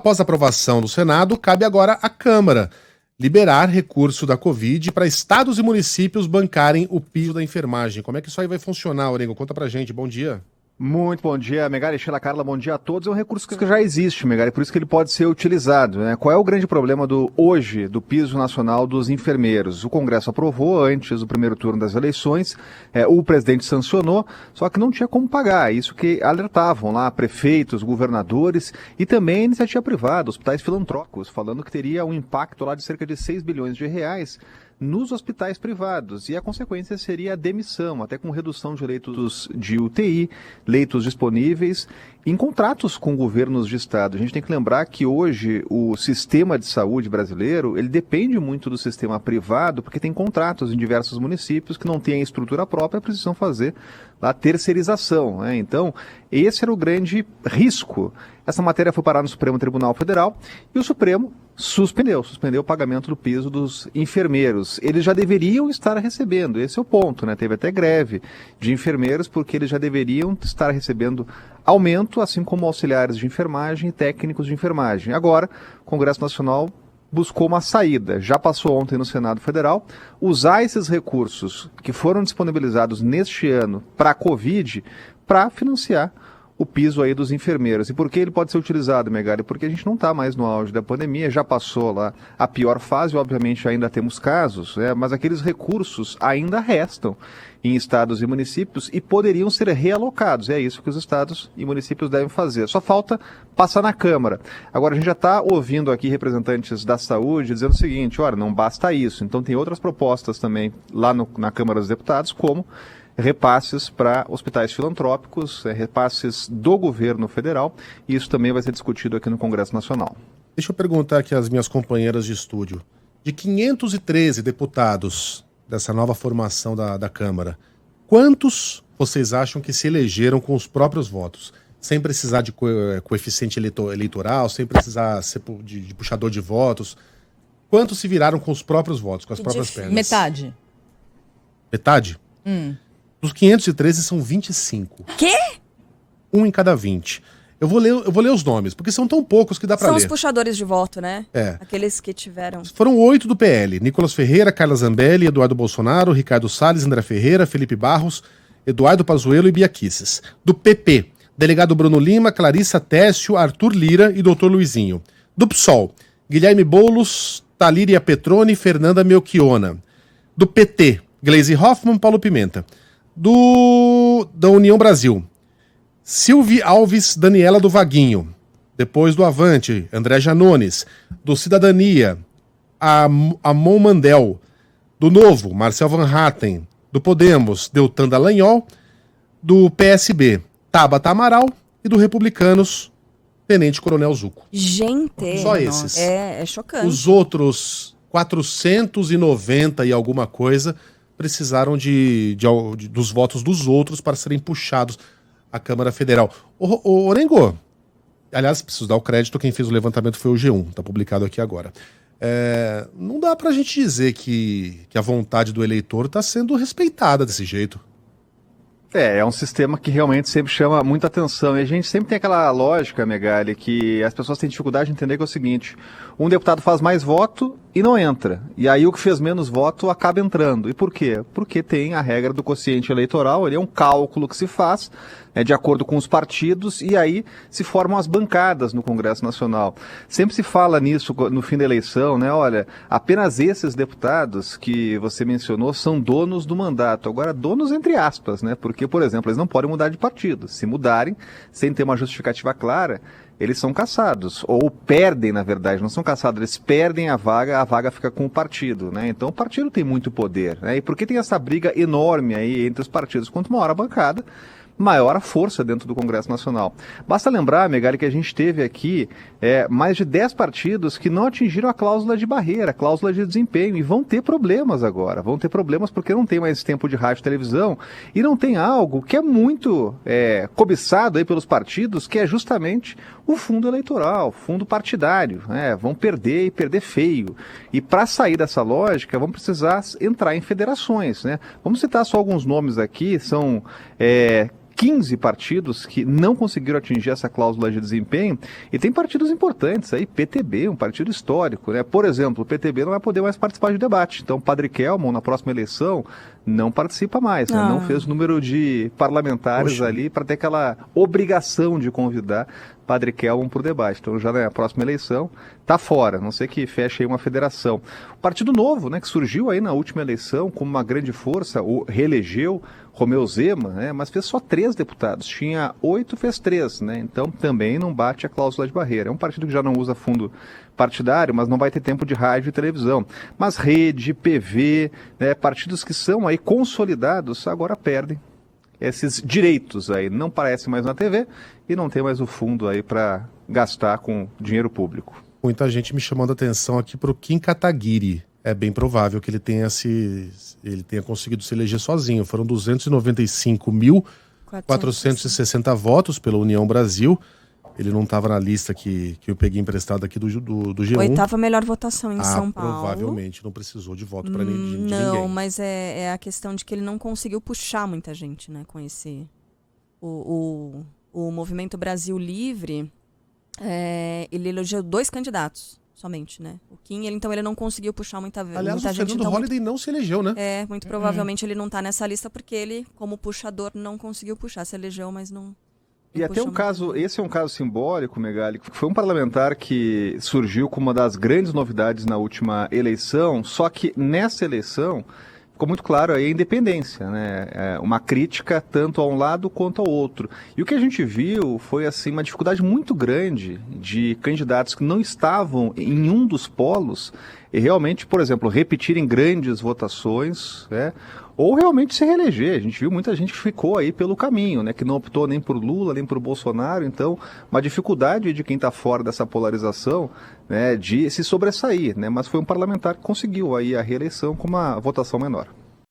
Após a aprovação do Senado, cabe agora à Câmara liberar recurso da Covid para estados e municípios bancarem o piso da enfermagem. Como é que isso aí vai funcionar, Orengo? Conta pra gente. Bom dia. Muito bom dia, Megali, Sheila, Carla, bom dia a todos. É um recurso que já existe, Megali, por isso que ele pode ser utilizado, né? Qual é o grande problema hoje do piso nacional dos enfermeiros? O Congresso aprovou antes do primeiro turno das eleições, o presidente sancionou, só que não tinha como pagar. Isso que alertavam lá prefeitos, governadores e também a iniciativa privada, hospitais filantrópicos, falando que teria um impacto lá de cerca de 6 bilhões de reais nos hospitais privados, e a consequência seria a demissão, até com redução de leitos de UTI, leitos disponíveis, em contratos com governos de estado. A gente tem que lembrar que hoje o sistema de saúde brasileiro, ele depende muito do sistema privado, porque tem contratos em diversos municípios que não têm estrutura própria, precisam fazer a terceirização, né? Então, esse era o grande risco. Essa matéria foi parar no Supremo Tribunal Federal e o Supremo suspendeu o pagamento do piso dos enfermeiros. Eles já deveriam estar recebendo, esse é o ponto, né? Teve até greve de enfermeiros porque eles já deveriam estar recebendo aumento, assim como auxiliares de enfermagem e técnicos de enfermagem. Agora, o Congresso Nacional buscou uma saída, já passou ontem no Senado Federal, usar esses recursos que foram disponibilizados neste ano para a Covid para financiar o piso aí dos enfermeiros. E por que ele pode ser utilizado, Megali? Porque a gente não está mais no auge da pandemia, já passou lá a pior fase, obviamente ainda temos casos, mas aqueles recursos ainda restam em estados e municípios e poderiam ser realocados. É isso que os estados e municípios devem fazer. Só falta passar na Câmara. Agora, a gente já está ouvindo aqui representantes da saúde dizendo o seguinte, olha, não basta isso. Então tem outras propostas também lá na Câmara dos Deputados, como repasses para hospitais filantrópicos, repasses do governo federal, e isso também vai ser discutido aqui no Congresso Nacional. Deixa eu perguntar aqui às minhas companheiras de estúdio. De 513 deputados dessa nova formação da Câmara, quantos vocês acham que se elegeram com os próprios votos? Sem precisar de coeficiente eleitoral, sem precisar ser de puxador de votos? Quantos se viraram com os próprios votos, com as próprias pernas? Metade. Metade? Dos 513 são 25. Quê? Um em cada 20. Eu vou ler os nomes, porque são tão poucos que dá pra ler. São os puxadores de voto, né? É. Aqueles que tiveram. Foram 8 do PL. Nicolas Ferreira, Carla Zambelli, Eduardo Bolsonaro, Ricardo Salles, André Ferreira, Felipe Barros, Eduardo Pazuello e Bia Kicis. Do PP, delegado Bruno Lima, Clarissa Técio, Arthur Lira e Dr. Luizinho. Do PSOL, Guilherme Boulos, Talíria Petroni e Fernanda Melchiona. Do PT, Gleisi Hoffmann, Paulo Pimenta. Da União Brasil, Silvia Alves, Daniela do Vaguinho. Depois do Avante, André Janones. Do Cidadania, Amon Mandel. Do Novo, Marcel Van Hatten. Do Podemos, Deltan Dallagnol. Do PSB, Tabata Amaral. E do Republicanos, Tenente Coronel Zucco. Gente! Só esses. É chocante. Os outros 490 e alguma coisa precisaram dos votos dos outros para serem puxados à Câmara Federal. Ô Orengo, aliás, preciso dar o crédito, quem fez o levantamento foi o G1, está publicado aqui agora. Não dá pra gente dizer que a vontade do eleitor está sendo respeitada desse jeito. É um sistema que realmente sempre chama muita atenção. E a gente sempre tem aquela lógica, Megali, que as pessoas têm dificuldade de entender que é o seguinte: um deputado faz mais voto e não entra. E aí o que fez menos voto acaba entrando. E por quê? Porque tem a regra do quociente eleitoral, ele é um cálculo que se faz de acordo com os partidos, e aí se formam as bancadas no Congresso Nacional. Sempre se fala nisso no fim da eleição, né? Olha, apenas esses deputados que você mencionou são donos do mandato. Agora, donos entre aspas, né? Porque, por exemplo, eles não podem mudar de partido. Se mudarem, sem ter uma justificativa clara, eles são cassados, ou perdem, na verdade, não são cassados, eles perdem a vaga fica com o partido, né? Então o partido tem muito poder, né? E por que tem essa briga enorme aí entre os partidos? Quanto maior a bancada, maior a força dentro do Congresso Nacional. Basta lembrar, Megali, que a gente teve aqui mais de 10 partidos que não atingiram a cláusula de barreira, a cláusula de desempenho, e vão ter problemas agora. Vão ter problemas porque não tem mais tempo de rádio e televisão, e não tem algo que é muito cobiçado aí pelos partidos, que é justamente o fundo eleitoral, fundo partidário. Vão perder e perder feio. E para sair dessa lógica, vão precisar entrar em federações, né? Vamos citar só alguns nomes aqui, são 15 partidos que não conseguiram atingir essa cláusula de desempenho, e tem partidos importantes aí, PTB, um partido histórico, né? Por exemplo, o PTB não vai poder mais participar de debate, então Padre Kelmon, na próxima eleição, não participa mais, né? Não fez o número de parlamentares ali para ter aquela obrigação de convidar Padre Kelmon para o debate. Então já na próxima eleição está fora, a não ser que feche aí uma federação. O Partido Novo, né, que surgiu aí na última eleição como uma grande força, reelegeu Romeu Zema, né, mas fez só 3 deputados. Tinha 8, fez 3, né? Então também não bate a cláusula de barreira. É um partido que já não usa fundo partidário, mas não vai ter tempo de rádio e televisão. Mas Rede, PV, né, partidos que são aí consolidados, agora perdem esses direitos aí. Não aparece mais na TV e não tem mais o fundo aí para gastar com dinheiro público. Muita gente me chamando a atenção aqui para o Kim Kataguiri. É bem provável que ele tenha conseguido se eleger sozinho. Foram 295.460 votos pela União Brasil. Ele não estava na lista que eu peguei emprestado aqui do G1. 8ª melhor votação em São Paulo. Provavelmente não precisou de voto para ninguém. Não, mas é a questão de que ele não conseguiu puxar muita gente, né? Com esse... O Movimento Brasil Livre, ele elegeu 2 candidatos somente, né? O Kim, então ele não conseguiu puxar muita gente. Aliás, o Fernando Holliday não se elegeu, né? Muito provavelmente ele não está nessa lista porque ele, como puxador, não conseguiu puxar. Se elegeu, mas não... E até um caso, esse é um caso simbólico, Megali, que foi um parlamentar que surgiu como uma das grandes novidades na última eleição, só que nessa eleição ficou muito claro aí a independência, né? Uma crítica tanto a um lado quanto ao outro. E o que a gente viu foi assim uma dificuldade muito grande de candidatos que não estavam em um dos polos e realmente, por exemplo, repetirem grandes votações, né? Ou realmente se reeleger. A gente viu muita gente que ficou aí pelo caminho, né? Que não optou nem por Lula, nem por Bolsonaro. Então, uma dificuldade de quem está fora dessa polarização, né, de se sobressair, né? Mas foi um parlamentar que conseguiu aí a reeleição com uma votação menor.